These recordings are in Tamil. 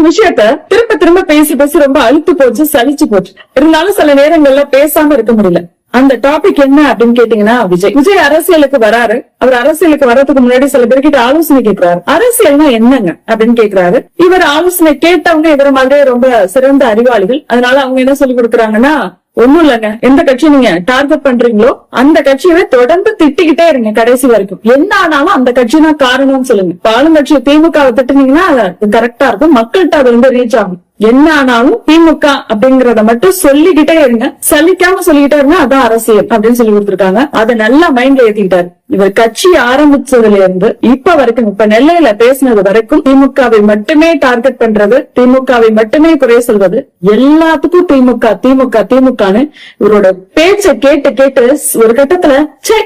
விஷயத்த திரும்ப திரும்ப பேசி பேசி ரொம்ப அழுத்து போச்சு, சலிச்சு போச்சு. இருந்தாலும் சில நேரங்கள்ல பேசாம இருக்க முடியல. அந்த டாபிக் என்ன அப்படின்னு கேட்டீங்கன்னா, விஜய் அரசியலுக்கு வராரு. அவர் அரசியலுக்கு வர்றதுக்கு முன்னாடி சில பேர்கிட்ட ஆலோசனை கேட்கிறாரு. அரசியல்னா என்னங்க அப்படின்னு கேட்கிறாரு. இவர் ஆலோசனை கேட்டவங்க இவர மாதிரியே ரொம்ப சிறந்த அறிவாளிகள். அதனால அவங்க என்ன சொல்லி கொடுக்குறாங்கன்னா, ஒண்ணும் இல்லங்க, எந்த கட்சி நீங்க டார்கெட் பண்றீங்களோ அந்த கட்சியவே தொடர்ந்து திட்டிக்கிட்டே இருங்க கடைசி வரைக்கும். என்ன ஆனாலும் அந்த கட்சி தான் காரணம்னு சொல்லுங்க. ஆளுங்கட்சி திமுகவை திட்டுனீங்கன்னா அது கரெக்டா இருக்கும், மக்கள்கிட்ட அது வந்து ரீச் ஆகும். என்ன ஆனாலும் திமுக அப்படிங்கறத மட்டும் சொல்லிக்கிட்டே இருங்க, சலிக்காம சொல்லிக்கிட்டே இருங்க, அதான் அரசியல் அப்படின்னு சொல்லி கொடுத்திருக்காங்க. அதை நல்லா மைண்ட்ல ஏத்திக்கிட்டாரு. இவர் கட்சி ஆரம்பிச்சதுல இருந்து இப்ப வரைக்கும், இப்ப நெல்லையில பேசினது வரைக்கும் திமுகவை மட்டுமே டார்கெட் பண்றது, திமுகவை மட்டுமே குறை சொல்வது, எல்லாத்துக்கும் திமுக திமுக திமுகன்னு இவரோட பேச்சை கேட்டு கேட்டு ஒரு கட்டத்துல சே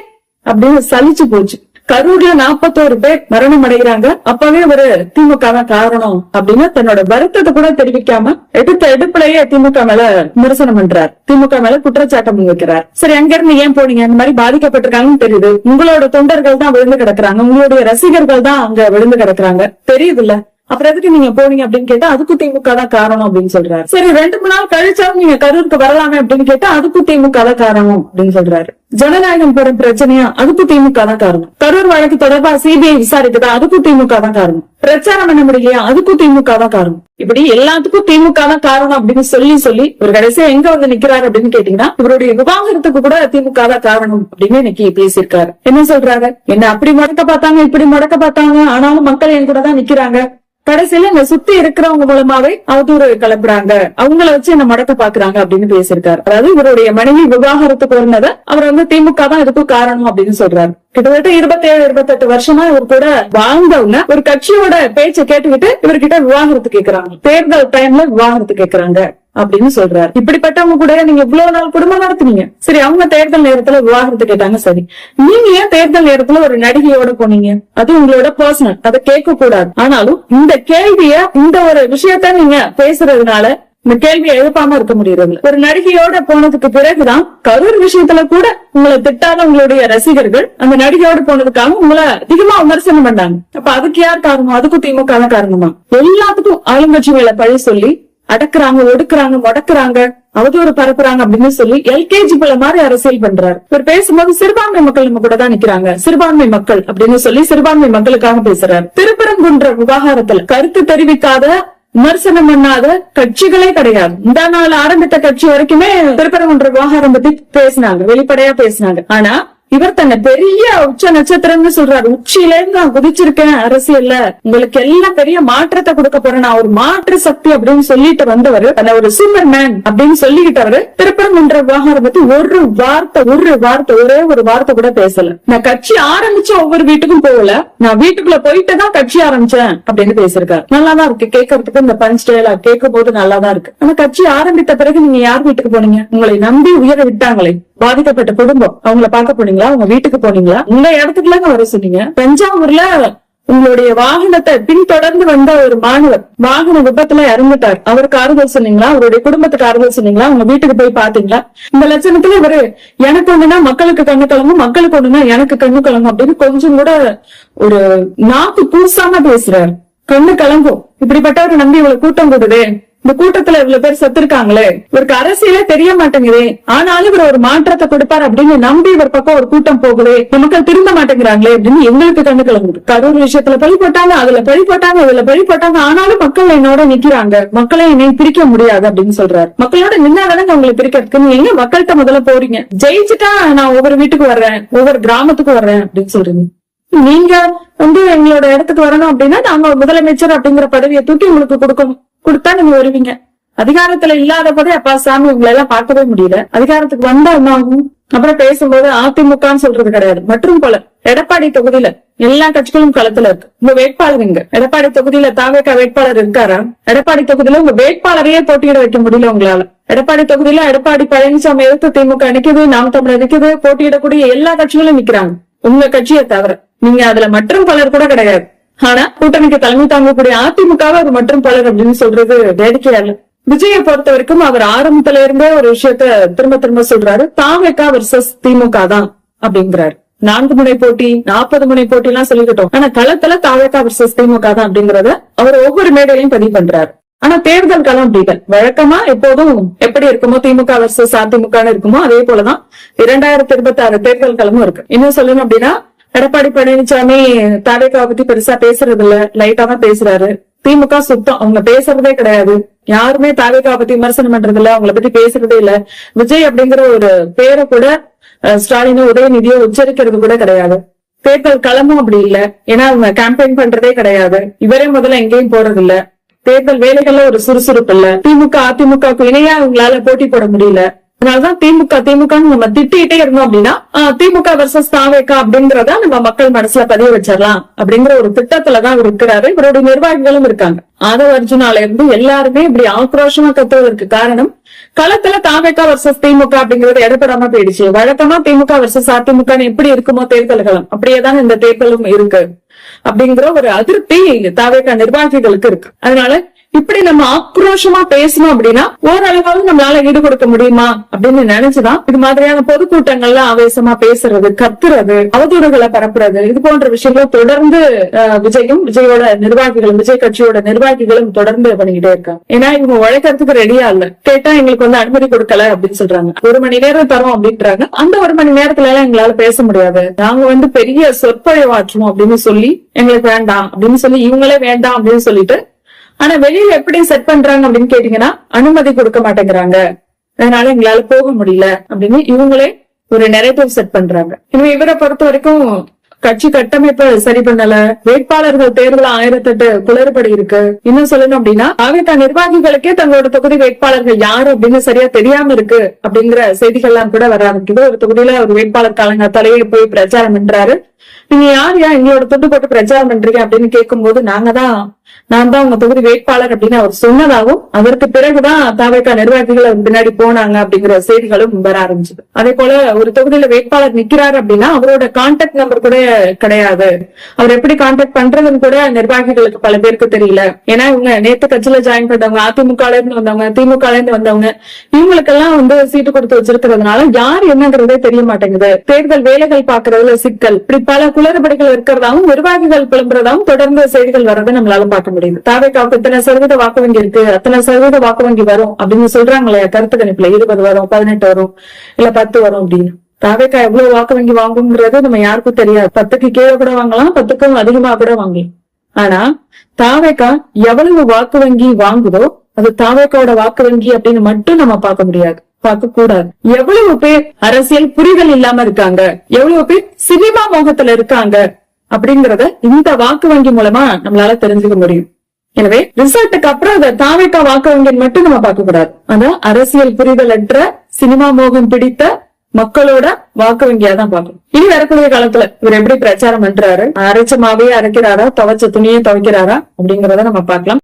அப்படின்னு சலிச்சு போச்சு. கரூர்ல 41 பேர் மரணம் அடைகிறாங்க. அப்பவே ஒரு திமுக தான் காரணம் அப்படின்னு தன்னோட வருத்தத்தை கூட தெரிவிக்காம எடுத்த எடுப்புலயே திமுக மேல விமர்சனம் பண்றார், திமுக மேல குற்றச்சாட்டு முன்வைக்கிறார். சரி, அங்க இருந்து ஏன் போனீங்க? இந்த மாதிரி பாதிக்கப்பட்டிருக்காங்கன்னு தெரியுது. உங்களோட தொண்டர்கள் தான் விழுந்து கிடக்குறாங்க, உங்களுடைய ரசிகர்கள் தான் அங்க விழுந்து கிடக்குறாங்க, தெரியுது இல்ல, அப்புறம் எதுக்கு நீங்க போனீங்க அப்படின்னு கேட்டா அதுக்கும் திமுக தான் காரணம் அப்படின்னு சொல்றாரு. சரி, 2-3 நாள் கழிச்சாலும் நீங்க கரூருக்கு வரலாமே அப்படின்னு கேட்டா அதுக்கும் திமுக தான் காரணம் அப்படின்னு சொல்றாரு. ஜனநாயகம் பெறும் பிரச்சனையா, அதுக்கும் திமுக தான் காரணம். கரூர் வழக்கு தொடர்பா சிபிஐ விசாரிக்குதா, அதுக்கும் திமுக தான் காரணம். பிரச்சாரம் பண்ண முடியலையா, அதுக்கும் திமுக தான் காரணம். இப்படி எல்லாத்துக்கும் திமுக தான் காரணம் அப்படின்னு சொல்லி சொல்லி ஒரு கடைசியா எங்க வந்து நிக்கிறாரு அப்படின்னு கேட்டீங்கன்னா, இவருடைய விவாகரத்துக்கு கூட திமுக தான் காரணம் அப்படின்னு இன்னைக்கு பேசியிருக்காரு. என்ன சொல்றாரு? என்ன அப்படி முடக்க பார்த்தாங்க, இப்படி முடக்க பார்த்தாங்க, ஆனாலும் மக்கள் என் கூட தான் நிக்கிறாங்க. கடைசியில இந்த சுத்தி இருக்கிறவங்க மூலமாவே அவதூறு கிளப்புறாங்க, அவங்கள வச்சு என்ன மடக்க பாக்குறாங்க அப்படின்னு பேசியிருக்காரு. அதாவது இவருடைய மனைவி விவாகரத்துக்கு வருனதை அவர் வந்து திமுக தான் இதுக்கும் காரணம் அப்படின்னு சொல்றாரு. கிட்டத்தட்ட 27-28 வருஷமா இவர் கூட வாழ்ந்தவங்க ஒரு கட்சியோட பேச்சை கேட்டுக்கிட்டு இவர்கிட்ட விவாகரத்து கேக்குறாங்க, தேர்தல் டைம்ல விவாகரத்து கேக்குறாங்க அப்படின்னு சொல்றாரு. இப்படிப்பட்டவங்க கூட நீங்க இவ்வளவு நாள் குடும்பம் நடத்துனீங்க, சரி அவங்க தேர்தல் நேரத்துல விவாகரத்து கேட்டாங்க, சரி நீங்க ஏன் தேர்தல் நேரத்துல ஒரு நடிகையோட போனீங்க? அது உங்களோட பர்சனல், அதை கேட்க கூடாது. ஆனாலும் இந்த கேள்விய, இந்த ஒரு விஷயத்த நீங்க பேசுறதுனால இந்த கேள்வியை எழுப்பாம இருக்க முடியறது. ஒரு நடிகையோட போனதுக்கு பிறகுதான் கரூர் விஷயத்துல கூட உங்களை திட்டாத உங்களுடைய ரசிகர்கள் அந்த நடிகையோட போனதுக்காக உங்களை அதிகமா விமர்சனம் பண்ணாங்க. அப்ப அதுக்கு யார் காரணம்? அதுக்கும் திமுக தான் காரணமா? எல்லாத்துக்கும் ஆளுங்கட்சி மேல பழி சொல்லி அடக்குறாங்க, ஒடுக்குறாங்க, முடக்குறாங்க, அவதூறு பரப்புறாங்க அப்படின்னு சொல்லி எல்கேஜி பிள்ளை மாதிரி அரசியல் பண்றாரு. இவர் பேசும்போது சிறுபான்மை மக்கள் நம்ம கூட தான் நிக்கிறாங்க, சிறுபான்மை மக்கள் அப்படின்னு சொல்லி சிறுபான்மை மக்களுக்காக பேசுறாரு. திருப்பரங்குன்ற விவகாரத்துல கருத்து தெரிவிக்காத, விமர்சனம் பண்ணாத கட்சிகளே கிடையாது. இந்த நாள் ஆரம்பித்த கட்சி வரைக்குமே திருப்பரங்குன்ற விவகாரம் பத்தி பேசினாங்க, வெளிப்படையா பேசினாங்க. ஆனா இவர் தன்னை பெரிய உச்ச நட்சத்திரம்னு சொல்றாரு. உச்சியில இருந்து நான் குதிச்சிருக்கேன் அரசியல்ல, உங்களுக்கு எல்லாம் பெரிய மாற்றத்தை கொடுக்க போறேன், நான் ஒரு மாற்று சக்தி அப்படின்னு சொல்லிட்டு வந்தவர், தன்னை ஒரு சூப்பர் மேன் அப்படின்னு சொல்லிக்கிட்டவரு திருப்பரங்குன்ற விவகாரம் பத்தி ஒரு வார்த்தை ஒரே ஒரு வார்த்தை கூட பேசல. நான் கட்சி ஆரம்பிச்ச ஒவ்வொரு வீட்டுக்கும் போகல, நான் வீட்டுக்குள்ள போயிட்டு தான் கட்சி ஆரம்பிச்சேன் அப்படின்னு பேசிருக்காரு. நல்லாதான் இருக்கு கேட்கறதுக்கு, இந்த பஞ்ச் டயலாக் கேட்கும் போது நல்லாதான் இருக்கு. ஆனா கட்சி ஆரம்பித்த பிறகு நீங்க யார் வீட்டுக்கு போனீங்க? உங்களை நம்பி உயர விட்டாங்களே பாதிக்கப்பட்ட குடும்பம், அவங்கள பார்க்க போனீங்களா? உங்க வீட்டுக்கு போனீங்களா? உங்க இடத்துக்குலாம் வர சொன்னீங்க. தஞ்சாவூர்ல உங்களுடைய வாகனத்தை பின்தொடர்ந்து வந்த ஒரு மாணவர் வாகன விபத்துல இறந்துட்டார், அவருக்கு ஆறுதல் சொன்னீங்களா? அவருடைய குடும்பத்துக்கு ஆறுதல் சொன்னீங்களா? உங்க வீட்டுக்கு போய் பாத்தீங்களா? இந்த லட்சணத்துல இவரு எனக்கு ஒண்ணுனா மக்களுக்கு கண்ணு கலங்கும், மக்களுக்கு ஒண்ணுனா எனக்கு கண்ணு கலங்கும் அப்படின்னு கொஞ்சம் கூட ஒரு நாக்கு பூசாம பேசுறாரு. கண்ணு கலங்கும், இப்படிப்பட்டவரை நம்பி இவ்வளவு கூட்டம் கூடுதே, இந்த கூட்டத்துல இவ்வளவு பேர் செத்துருக்காங்களே, இவருக்கு அரசியலே தெரிய மாட்டேங்குதே, ஆனாலும் இவர் ஒரு மாற்றத்தை கொடுப்பார் அப்படின்னு நம்பி இவர் பக்கம் ஒரு கூட்டம் போகுதே, மக்கள் திரும்ப மாட்டேங்கிறாங்களே அப்படின்னு எங்களுக்கு கண்ணு கலங்குது. கரூர் விஷயத்துல பழி போட்டாங்க, அதுல பழி போட்டாங்க, இதுல பழி போட்டாங்க, ஆனாலும் மக்கள் என்னோட நிக்கிறாங்க, மக்களை என்னை பிரிக்க முடியாது அப்படின்னு சொல்றாரு. மக்களோட நின்னாதானங்க உங்களை பிரிக்கிறதுக்கு, நீங்க எங்க மக்கள்கிட்ட முதல்ல போறீங்க? ஜெயிச்சுட்டா நான் ஒவ்வொரு வீட்டுக்கு வர்றேன், ஒவ்வொரு கிராமத்துக்கு வர்றேன் அப்படின்னு சொல்றீங்க. நீங்க வந்து எங்களோட இடத்துக்கு வரணும் அப்படின்னா நாங்க முதலமைச்சர் அப்படிங்கிற பதவியை தூக்கி உங்களுக்கு கொடுத்தா நீங்க வருவீங்க. அதிகாரத்துல இல்லாத போதே அப்பா சாமி உங்களை எல்லாம் பார்க்கவே முடியல, அதிகாரத்துக்கு வந்தா என்ன ஆகும்? அப்புறம் பேசும்போது அதிமுகன்னு சொல்றது கிடையாது. மற்றும் பல எடப்பாடி தொகுதியில எல்லா கட்சிகளும் களத்துல இருக்கு. உங்க வேட்பாளர் இங்க எடப்பாடி தொகுதியில தாவேகா வேட்பாளர் இருக்காரா? எடப்பாடி தொகுதியில உங்க வேட்பாளரையே போட்டியிட வைக்க முடியல உங்களால. எடப்பாடி தொகுதியில எடப்பாடி பழனிசாமி எதிர்த்து திமுக நிக்குது, நாம் தமிழர் நிக்குது, போட்டியிடக்கூடிய எல்லா கட்சிகளும் நிக்கிறாங்க உங்க கட்சியை தவிர. நீங்க அதுல மற்றும் பலர் கூட கிடையாது. ஆனா கூட்டணிக்கு தலைமை தாங்கக்கூடிய அதிமுகவை ஒரு மற்றும் பலர் அப்படின்னு சொல்றது வேடிக்கையா இல்ல. விஜயை பொறுத்த வரைக்கும் அவர் ஆரம்பத்துல இருந்தே ஒரு விஷயத்த திரும்ப திரும்ப சொல்றாரு, தாவேகா வெர்சஸ் திமுக தான் அப்படிங்கிறாரு. 4 முனை போட்டி, 40 முனை போட்டி எல்லாம் சொல்லிக்கிட்டோம், ஆனா களத்துல தாவேகா வெர்சஸ் திமுக தான் அப்படிங்கறத அவர் ஒவ்வொரு மேடையிலையும் பதிவு பண்றாரு. ஆனா தேர்தல் களம் அப்படி இல்லை. வழக்கமா எப்போதும் எப்படி இருக்குமோ திமுக வர்சஸ் அதிமுக இருக்குமோ அதே போலதான் 2026 தேர்தல் களமும் இருக்கு. இன்னும் சொல்லணும் அப்படின்னா எடப்பாடி பழனிசாமி தாவேகாவை பத்தி பெருசா பேசுறது இல்ல, லைட்டா தான் பேசுறாரு. திமுக சுத்தம் அவங்க பேசுறதே கிடையாது. யாருமே தாவேகாவை பத்தி விமர்சனம் பண்றது இல்ல, அவங்கள பத்தி பேசுறதே இல்ல. விஜய் அப்படிங்கிற ஒரு பேரை கூட ஸ்டாலினோ உதயநிதியோ உச்சரிக்கிறது கூட கிடையாது. தேர்தல் களமும் அப்படி இல்ல, ஏன்னா அவங்க கேம்பெயின் பண்றதே கிடையாது. இவரே முதல்ல எங்கேயும் போறது இல்ல. தேர்தல் வேலைகள்ல ஒரு சுறுசுறுப்பு இல்ல. திமுக அதிமுகவுக்கு இணையா அவங்களால போட்டி போட முடியல. அதனாலதான் திமுக நம்ம திட்டிகிட்டே இருந்தோம் அப்படின்னா திமுக வர்சஸ் தாவேகா அப்படிங்கறத நம்ம மக்கள் மனசுல பதிய வச்சிடலாம் அப்படிங்கிற ஒரு திட்டத்துலதான் அவர் இருக்கிறாரு. இவருடைய நிர்வாகிகளும் இருக்காங்க. ஆதவ அர்ஜுனால இருந்து எல்லாருமே இப்படி ஆக்ரோஷமா கத்துவதற்கு காரணம் களத்துல தாவேகா வர்சஸ் திமுக அப்படிங்கறது இடப்படாம போயிடுச்சு. வழக்கமா திமுக வர்சஸ் அதிமுக எப்படி இருக்குமோ தேர்தல்களும் அப்படியேதான் இந்த தேர்தலும் இருக்கு அப்படிங்கிற ஒரு அதிருப்தி தாவேகா நிர்வாகிகளுக்கு இருக்கு. அதனால இப்படி நம்ம ஆக்ரோஷமா பேசணும் அப்படின்னா ஓரளவாவது நம்மளால ஈடு கொடுக்க முடியுமா அப்படின்னு நினைச்சுதான் இது மாதிரியான பொதுக்கூட்டங்கள்ல ஆவேசமா பேசுறது, கத்துறது, அவதூறுகளை பரப்புறது, இது போன்ற விஷயங்களை தொடர்ந்து விஜயோட நிர்வாகிகளும் விஜய் கட்சியோட நிர்வாகிகளும் தொடர்ந்து பண்ணிக்கிட்டே இருக்காங்க. ஏன்னா இவங்க உழைக்கிறதுக்கு ரெடியா இல்ல. கேட்டா எங்களுக்கு அனுமதி கொடுக்கல அப்படின்னு சொல்றாங்க. 1 மணி நேரம் தரோம் அப்படின்றாங்க. அந்த 1 மணி நேரத்துல எல்லாம் எங்களால பேச முடியாது, நாங்க பெரிய சொற்பொழிவாற்றுவோம் அப்படின்னு சொல்லி எங்களுக்கு வேண்டாம் அப்படின்னு சொல்லி இவங்களே வேண்டாம் அப்படின்னு சொல்லிட்டு, ஆனா வெளியில எப்படி செட் பண்றாங்க அப்படின்னு கேட்டீங்கன்னா அனுமதி கொடுக்க மாட்டேங்கிறாங்க, அதனால எங்களால போக முடியல அப்படின்னு இவங்களே ஒரு நெரேட்டிவ் செட் பண்றாங்க. இனிமே இவரை பொறுத்த வரைக்கும் கட்சி கட்டமைப்பை சரி பண்ணல, வேட்பாளர்கள் தேர்வுல 1008 குளறுபடி இருக்கு. இன்னும் சொல்லணும் அப்படின்னா தாவேகா நிர்வாகிகளுக்கே தங்களோட தொகுதி வேட்பாளர்கள் யாரு அப்படின்னு சரியா தெரியாம இருக்கு அப்படிங்கிற செய்திகள்லாம் கூட வர ஆரம்பிக்குது. ஒரு தொகுதியில ஒரு வேட்பாளர் காலங்காத்தாலேயே போய் பிரச்சாரம் பண்றாரு. நீங்க யார் எங்களோட துண்டு போட்டு பிரச்சாரம் பண்றீங்க அப்படின்னு கேட்கும் போது நான் தான் உங்க தொகுதி வேட்பாளர் அப்படின்னு அவர் சொன்னதாகவும் அதற்கு பிறகுதான் தாவேகா நிர்வாகிகள் அவர் பின்னாடி போனாங்க அப்படிங்கிற செய்திகளும் வர ஆரம்பிச்சது. அதே போல ஒரு தொகுதியில வேட்பாளர் நிக்கிறாரு அப்படின்னா அவரோட கான்டாக்ட் நம்பர் கூட கிடையாது. அவர் எப்படி கான்டாக்ட் பண்றதுன்னு கூட நிர்வாகிகளுக்கு பல பேருக்கு தெரியல. ஏன்னா இவங்க நேத்து கட்சியில ஜாயின் பண்ணவங்க, அதிமுகல இருந்து வந்தவங்க, திமுகல இருந்து வந்தவங்க, இவங்களுக்கெல்லாம் சீட்டு கொடுத்து வச்சிருக்கிறதுனால யார் என்னங்கிறதே தெரிய மாட்டேங்குது. தேர்தல் வேலைகள் பாக்குறதுல சிக்கல், இப்படி பல குளறுபடிகள் இருக்கிறதாவும் நிர்வாகிகள் புலம்புறதாவும் தொடர்ந்து செய்திகள் வர்றதை நம்மளால பார்க்க முடியுது. தாவேகாவுக்கு இத்தனை சதவீத வாக்கு வங்கி இருக்கு, அத்தனை சதவீத வாக்கு வங்கி வரும் அப்படின்னு சொல்றாங்களே கருத்து கணிப்புல, 20 வரும், 18 வரும், இல்ல 10 வரும் அப்படின்னு. தாவேகா எவ்வளவு வாக்கு வங்கி வாங்குங்கிறது நம்ம யாருக்கும் தெரியாது. 10க்கு கீழே கூட வாங்கலாம், 10க்கும் அதிகமா கூட வாங்கலாம். ஆனா தாவேகா எவ்வளவு வாக்கு வங்கி வாங்குதோ அது தாவேகாவோட வாக்கு வங்கி அப்படின்னு மட்டும் நம்ம பார்க்க முடியாது, பார்க்க கூடாது. எவ்வளவு பேர் அரசியல் புரிதல் இல்லாம இருக்காங்க, எவ்வளவு பேர் சினிமா மோகத்துல இருக்காங்க அப்படிங்கறத இந்த வாக்கு வங்கி மூலமா நம்மளால தெரிஞ்சுக்க முடியும். எனவே ரிசல்ட்டுக்கு அப்புறம் அதை தாவேகா வாக்கு வங்கின்னு மட்டும் நம்ம பார்க்க கூடாது. அதான் அரசியல் புரிதலற்ற சினிமா மோகம் பிடித்த மக்களோட வாக்கு வங்கியா தான் பார்க்கணும். இனி வரக்கூடிய காலத்துல இவர் எப்படி பிரச்சாரம் பண்றாரு, அரைச்ச மாவையே அரைக்கிறாரா, துவைச்ச துணியை துவைக்கிறாரா அப்படிங்கறத நம்ம பார்க்கலாம்.